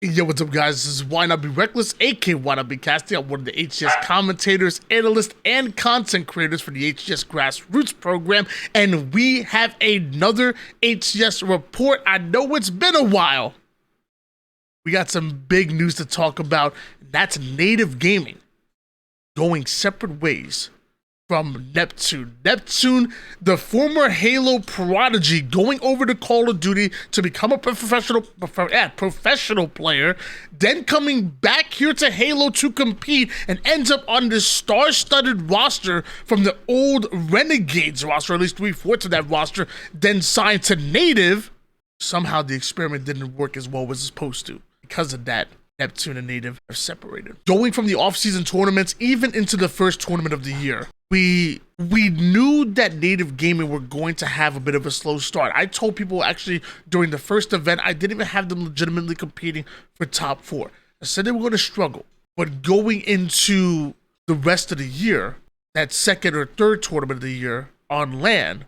Yo, what's up, guys? This is Why Not Be Reckless, aka Why Not Be Casting. I'm one of the HCS commentators, analysts, and content creators for the HCS Grassroots program, and we have another HCS report. I know it's been a while. We got some big news to talk about. That's Native Gaming going separate ways from Neptune. Neptune, the former Halo prodigy, going over to Call of Duty to become a professional player, then coming back here to Halo to compete, and ends up on this star-studded roster from the old Renegades roster, or at least 3/4 of that roster, then signed to Native. Somehow the experiment didn't work as well as it's supposed to. Because of that, Neptune and Native are separated. Going from the off-season tournaments even into the first tournament of the year, we knew that Native Gaming were going to have a bit of a slow start. I told people actually during the first event, I didn't even have them legitimately competing for top 4. I said they were going to struggle. But going into the rest of the year, that second or third tournament of the year on LAN,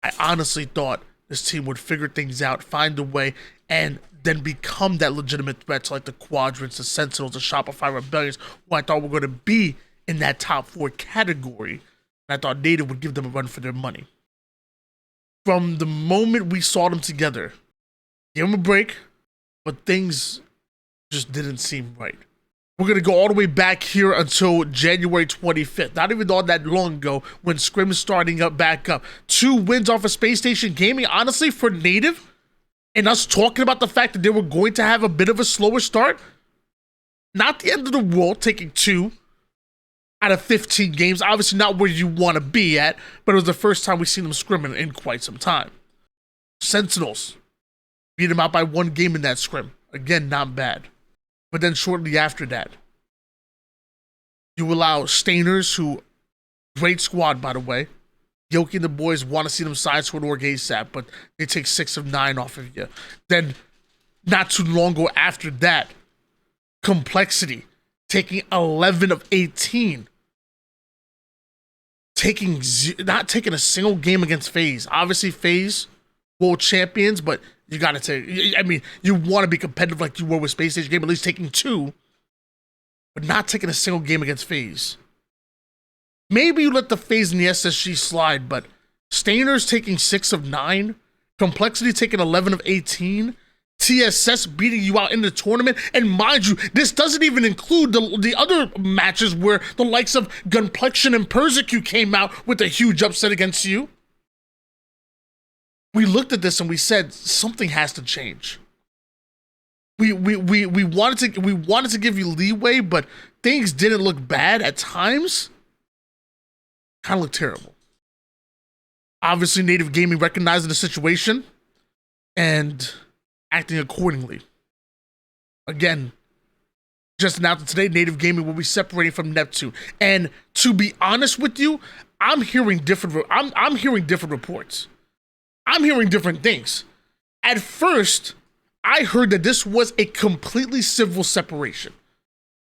I honestly thought this team would figure things out, find a way, and then become that legitimate threat to like the Quadrants, the Sentinels, the Shopify Rebellions, who I thought were going to be in that top 4 category. And I thought Native would give them a run for their money. From the moment we saw them together, give them a break, but things just didn't seem right. We're going to go all the way back here until January 25th. Not even all that long ago when Scrim is starting up back up. 2 wins off of Space Station Gaming. Honestly, for Native, and us talking about the fact that they were going to have a bit of a slower start, not the end of the world taking 2 out of 15 games. Obviously not where you want to be at, but it was the first time we've seen them scrimming in quite some time. Sentinels beat them out by 1 game in that scrim. Again, not bad. But then shortly after that, you allow Stainers, who, great squad by the way. Yoki and the boys want to see them side sword org ASAP, but they take 6 of 9 off of you. Then, not too long ago after that, Complexity taking 11 of 18. Not taking a single game against FaZe. Obviously, FaZe, world champions, but you gotta take, I mean, you want to be competitive like you were with Space Station Game, at least taking 2, but not taking a single game against FaZe. Maybe you let the FaZe and the SSG slide, but Stainers taking 6 of 9, Complexity taking 11 of 18, TSS beating you out in the tournament, and mind you, this doesn't even include the other matches where the likes of Gunplexion and Persecute came out with a huge upset against you. We looked at this and we said something has to change. We wanted to give you leeway, but things didn't look bad at times. Kind of looked terrible. Obviously, Native Gaming recognizing the situation and acting accordingly. Again, just announced today, Native Gaming will be separating from Neptune. And to be honest with you, I'm hearing different reports. I'm hearing different things. At first, I heard that this was a completely civil separation.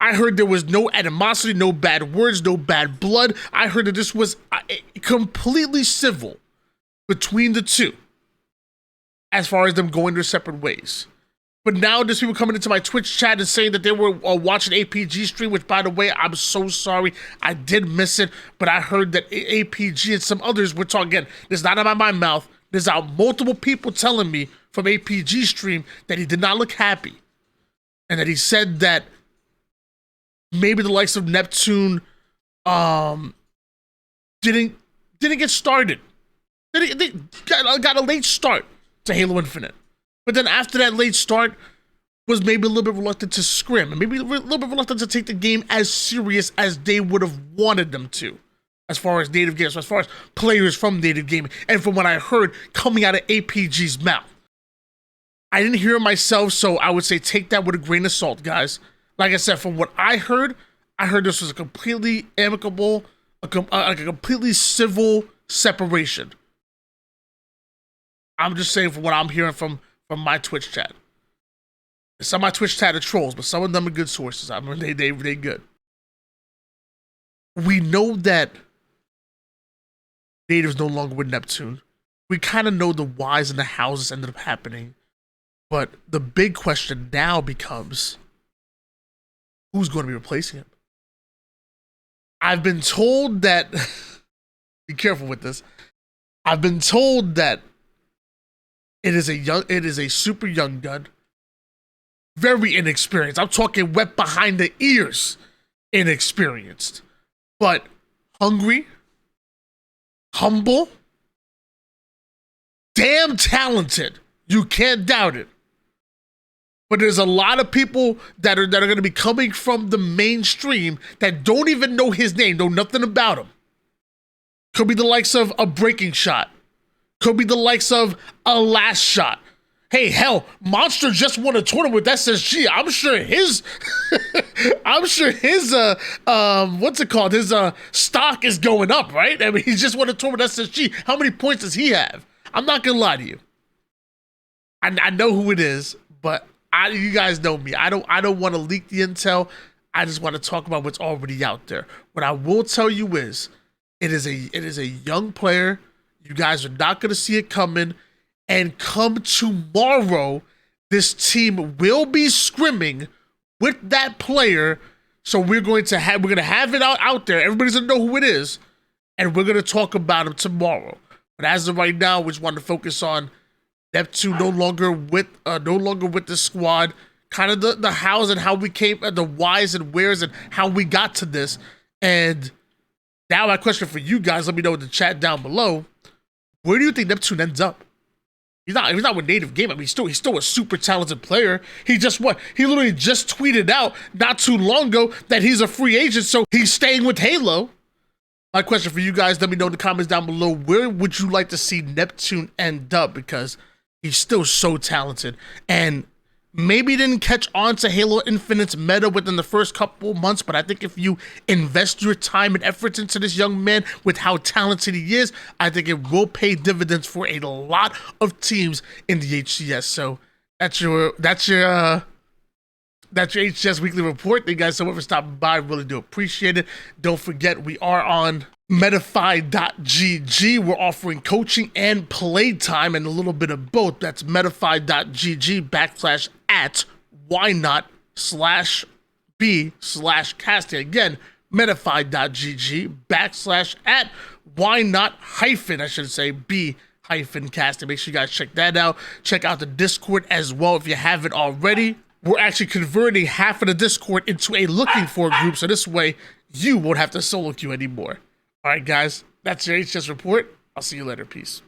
I heard there was no animosity, no bad words, no bad blood. I heard that this was completely civil between the two, as far as them going their separate ways. But now there's people coming into my Twitch chat and saying that they were watching APG stream, which, by the way, I'm so sorry. I did miss it, but I heard that APG and some others were talking. Again, this is not out of my mouth. There's multiple people telling me from APG stream that he did not look happy. And that he said that maybe the likes of Neptune didn't get started. They got a late start to Halo Infinite. But then after that late start, was maybe a little bit reluctant to scrim, and maybe a little bit reluctant to take the game as serious as they would have wanted them to, as far as Native Gaming, as far as players from Native Gaming, and from what I heard coming out of APG's mouth. I didn't hear it myself, so I would say take that with a grain of salt, guys. Like I said, from what I heard this was a completely amicable, a completely civil separation. I'm just saying from what I'm hearing from my Twitch chat. Some of my Twitch chat are trolls, but some of them are good sources. I mean, they good. We know that Native's no longer with Neptune. We kind of know the whys and the hows this ended up happening. But the big question now becomes, who's going to be replacing him? I've been told that, be careful with this. I've been told that it is a super young gun, very inexperienced. I'm talking wet behind the ears, inexperienced, but hungry, humble, damn talented. You can't doubt it. But there's a lot of people that are going to be coming from the mainstream that don't even know his name, know nothing about him. Could be the likes of a breaking shot. Could be the likes of a last shot. Hey, hell, Monster just won a tournament with SSG. I'm sure his what's it called? His stock is going up, right? I mean, he just won a tournament with SSG. How many points does he have? I'm not gonna lie to you. I know who it is, but you guys know me. I don't want to leak the intel. I just want to talk about what's already out there. What I will tell you is, it is a young player. You guys are not going to see it coming. And come tomorrow, this team will be scrimming with that player. So we're going to have it out there. Everybody's gonna know who it is, and we're gonna talk about him tomorrow. But as of right now, we just want to focus on Neptune no longer with the squad. Kind of the hows and how we came, the whys and wheres, and how we got to this. And now my question for you guys, let me know in the chat down below. Where do you think Neptune ends up? He's not with native game. I mean, he's still a super talented player. He literally just tweeted out not too long ago that he's a free agent, so he's staying with Halo. My question for you guys, let me know in the comments down below, where would you like to see Neptune end up? Because he's still so talented. And maybe didn't catch on to Halo Infinite's meta within the first couple months, but I think if you invest your time and efforts into this young man with how talented he is, I think it will pay dividends for a lot of teams in the HCS. So that's your HCS weekly report. Thank you guys so much for stopping by. I really do appreciate it. Don't forget, we are on Metafy.gg. We're offering coaching and playtime and a little bit of both. That's Metafy.gg /@YNOT/B/casting. Again, Metafy.gg /YNOT-B-casting. Make sure you guys check that out. Check out the Discord as well if you haven't already. We're actually converting half of the Discord into a looking for group, so this way you won't have to solo queue anymore. All right, guys, that's your HCS report. I'll see you later. Peace.